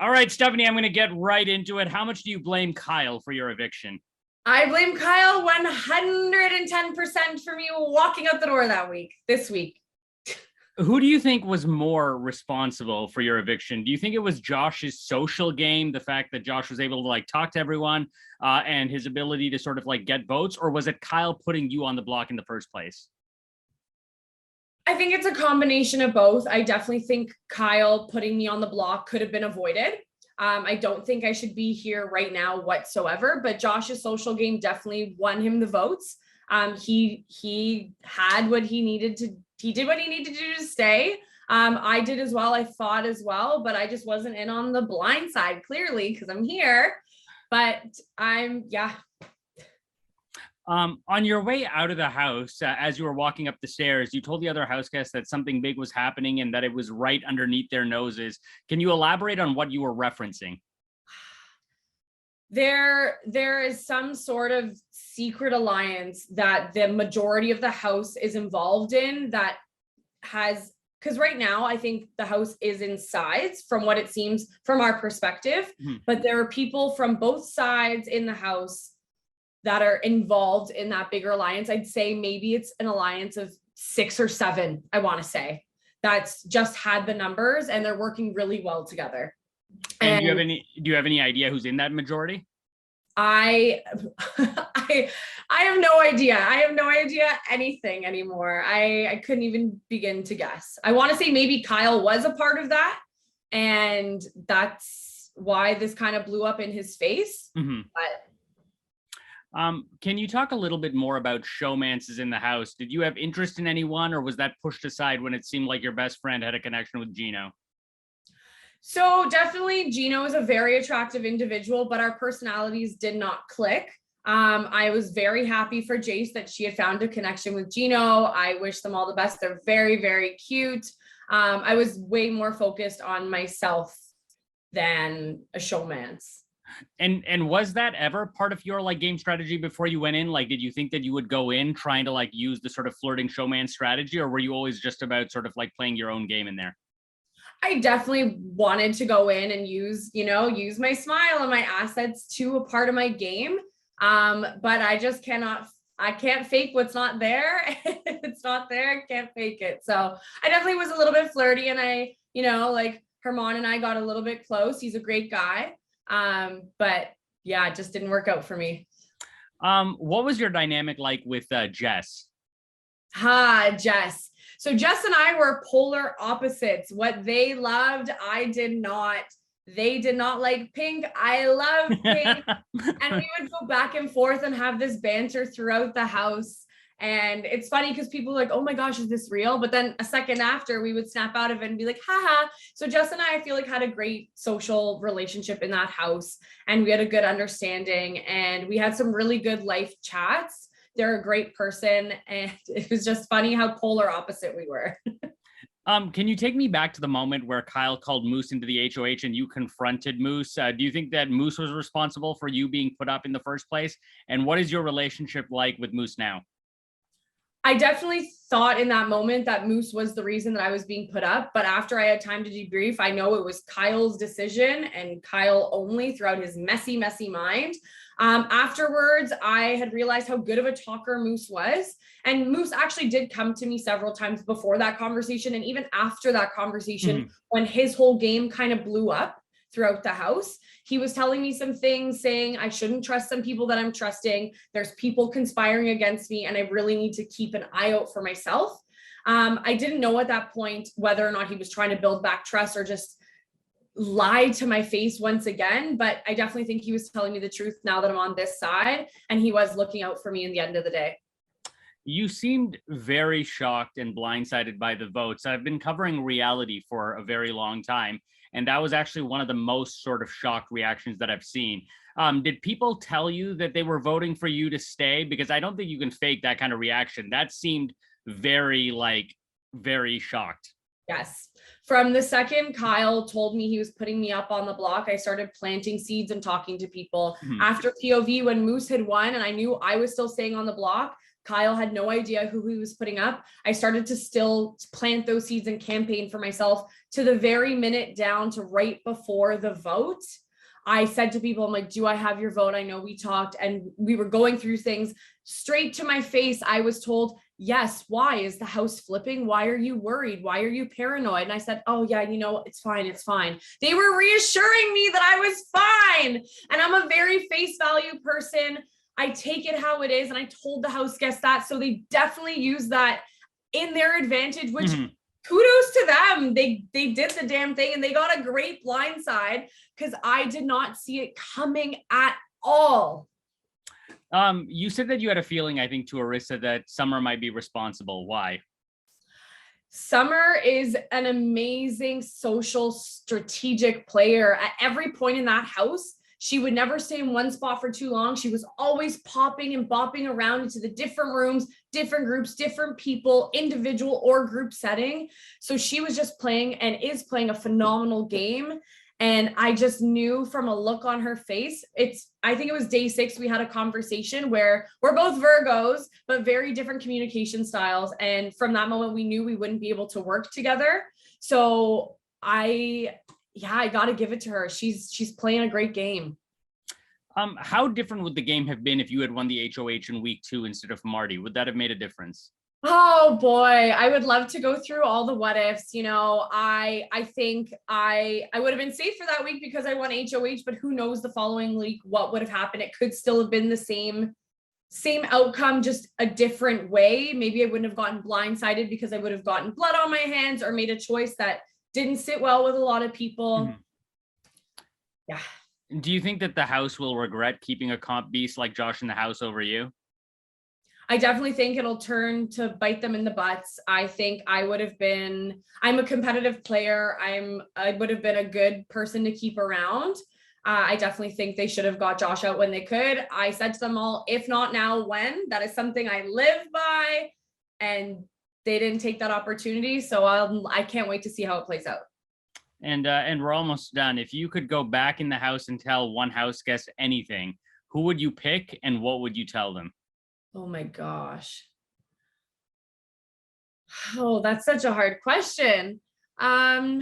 All right, Stephanie, I'm going to get right into it. How much do you blame Kyle for your eviction? I blame Kyle 110% for me walking out the door this week. Who do you think was more responsible for your eviction? Do you think it was Josh's social game, the fact that Josh was able to talk to everyone and his ability to sort of get votes, or was it Kyle putting you on the block in the first place? I think it's a combination of both. I definitely think Kyle putting me on the block could have been avoided. I don't think I should be here right now whatsoever, but Josh's social game definitely won him the votes. He had what he needed to, he did what he needed to do to stay. I did as well. I fought as well, but I just wasn't in on the blind side, clearly, because I'm here. But on your way out of the house, as you were walking up the stairs, you told the other house guests that something big was happening and that it was right underneath their noses. Can you elaborate on what you were referencing? There is some sort of secret alliance that the majority of the house is involved in that has, because right now I think the house is in sides from what it seems from our perspective, but there are people from both sides in the house that are involved in that bigger alliance. I'd say maybe it's an alliance of 6 or 7, I want to say, that's just had the numbers and they're working really well together. And do you have any idea who's in that majority? I have no idea. I have no idea anything anymore. I couldn't even begin to guess. I want to say maybe Kyle was a part of that, and that's why this kind of blew up in his face. But can you talk a little bit more about Showmances in the house? Did you have interest in anyone, or was that pushed aside when it seemed like your best friend had a connection with Gino? So definitely Gino is a very attractive individual, but our personalities did not click. I was very happy for Jace that she had found a connection with Gino. I wish them all the best. They're very, very cute. I was way more focused on myself than a showmance. And was that ever part of your game strategy before you went in? Did you think that you would go in trying to use the sort of flirting showman strategy, or were you always just about sort of playing your own game in there? I definitely wanted to go in and use my smile and my assets to a part of my game. But I just I can't fake what's not there. If it's not there, I can't fake it. So I definitely was a little bit flirty, and Herman and I got a little bit close. He's a great guy. But yeah, it just didn't work out for me. What was your dynamic like with Jess? Jess. So Jess and I were polar opposites. What they loved, I did not. They did not like pink. I love pink. And we would go back and forth and have this banter throughout the house. And it's funny because people are like, oh my gosh, is this real? But then a second after, we would snap out of it and be like, haha. So Jess and I feel like had a great social relationship in that house. And we had a good understanding. And we had some really good life chats. They're a great person. And it was just funny how polar opposite we were. Can you take me back to the moment where Kyle called Moose into the HOH and you confronted Moose? Do you think that Moose was responsible for you being put up in the first place? And what is your relationship like with Moose now? I definitely thought in that moment that Moose was the reason that I was being put up. But after I had time to debrief, I know it was Kyle's decision and Kyle only throughout his messy, messy mind. Afterwards, I had realized how good of a talker Moose was. And Moose actually did come to me several times before that conversation. And even after that conversation, when his whole game kind of blew up throughout the house, he was telling me some things, saying I shouldn't trust some people that I'm trusting. There's people conspiring against me, and I really need to keep an eye out for myself. I didn't know at that point whether or not he was trying to build back trust or just lie to my face once again, but I definitely think he was telling me the truth now that I'm on this side, and he was looking out for me in the end of the day. You seemed very shocked and blindsided by the votes. I've been covering reality for a very long time, and that was actually one of the most sort of shocked reactions that I've seen. Did people tell you that they were voting for you to stay? Because I don't think you can fake that kind of reaction. That seemed very shocked. Yes. From the second Kyle told me he was putting me up on the block, I started planting seeds and talking to people. After POV, when Moose had won and I knew I was still staying on the block, Kyle had no idea who he was putting up. I started to still plant those seeds and campaign for myself to the very minute down to right before the vote. I said to people, I'm like, do I have your vote? I know we talked and we were going through things. Straight to my face, I was told, yes. Why? Is the house flipping? Why are you worried? Why are you paranoid? And I said, oh yeah, it's fine. It's fine. They were reassuring me that I was fine. And I'm a very face value person. I take it how it is. And I told the house guests that. So they definitely use that in their advantage, which kudos to them. They did the damn thing and they got a great blindside because I did not see it coming at all. You said that you had a feeling, I think, to Arissa that Summer might be responsible. Why? Summer is an amazing social strategic player. At every point in that house, she would never stay in one spot for too long. She was always popping and bopping around into the different rooms, different groups, different people, individual or group setting. So she was just playing and is playing a phenomenal game. And I just knew from a look on her face, I think it was day 6, we had a conversation where we're both Virgos, but very different communication styles. And from that moment, we knew we wouldn't be able to work together. So I got to give it to her. She's playing a great game. How different would the game have been if you had won the HOH in week 2 instead of Marty? Would that have made a difference? Oh boy, I would love to go through all the what ifs. I think I would have been safe for that week because I won HOH, but who knows the following week what would have happened. It could still have been the same outcome, just a different way. Maybe I wouldn't have gotten blindsided because I would have gotten blood on my hands or made a choice that didn't sit well with a lot of people. Yeah. Do you think that the house will regret keeping a comp beast like Josh in the house over you? I definitely think it'll turn to bite them in the butts. I think I'm a competitive player. I would have been a good person to keep around. I definitely think they should have got Josh out when they could. I said to them all, if not now, when? That is something I live by. And they didn't take that opportunity. So I can't wait to see how it plays out. And we're almost done. If you could go back in the house and tell one house guest anything, who would you pick and what would you tell them? Oh my gosh. Oh, that's such a hard question. I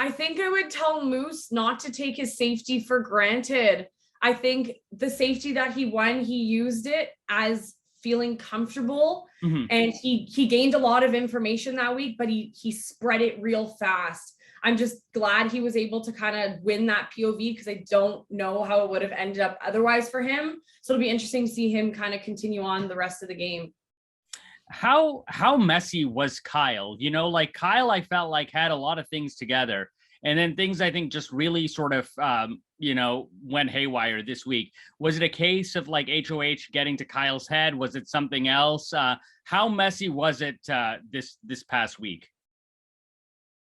think I would tell Moose not to take his safety for granted. I think the safety that he won, he used it as feeling comfortable. And he gained a lot of information that week, but he spread it real fast. I'm just glad he was able to kind of win that POV because I don't know how it would have ended up otherwise for him. So it'll be interesting to see him kind of continue on the rest of the game. How messy was Kyle? Kyle, I felt like had a lot of things together. And then things I think just really sort of, went haywire this week. Was it a case of like HOH getting to Kyle's head? Was it something else? How messy was it this past week?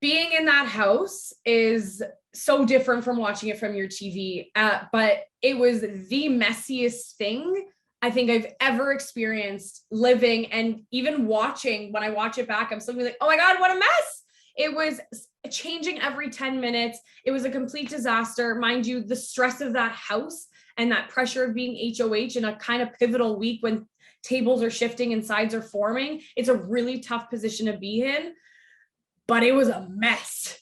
Being in that house is so different from watching it from your TV, but it was the messiest thing I think I've ever experienced living and even watching. When I watch it back, I'm still like, oh my God, what a mess. It was changing every 10 minutes. It was a complete disaster. Mind you, the stress of that house and that pressure of being HOH in a kind of pivotal week when tables are shifting and sides are forming, it's a really tough position to be in. But it was a mess.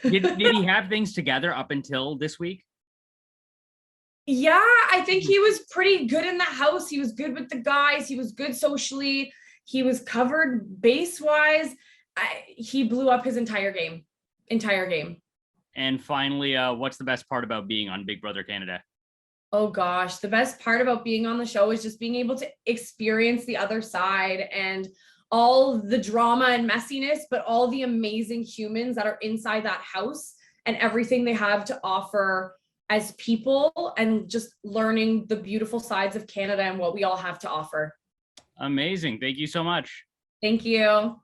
Did he have things together up until this week? Yeah, I think he was pretty good in the house. He was good with the guys. He was good socially. He was covered base-wise. He blew up his entire game. And finally, what's the best part about being on Big Brother Canada? Oh gosh, the best part about being on the show is just being able to experience the other side and all the drama and messiness, but all the amazing humans that are inside that house and everything they have to offer as people, and just learning the beautiful sides of Canada and what we all have to offer. Amazing. Thank you so much. Thank you.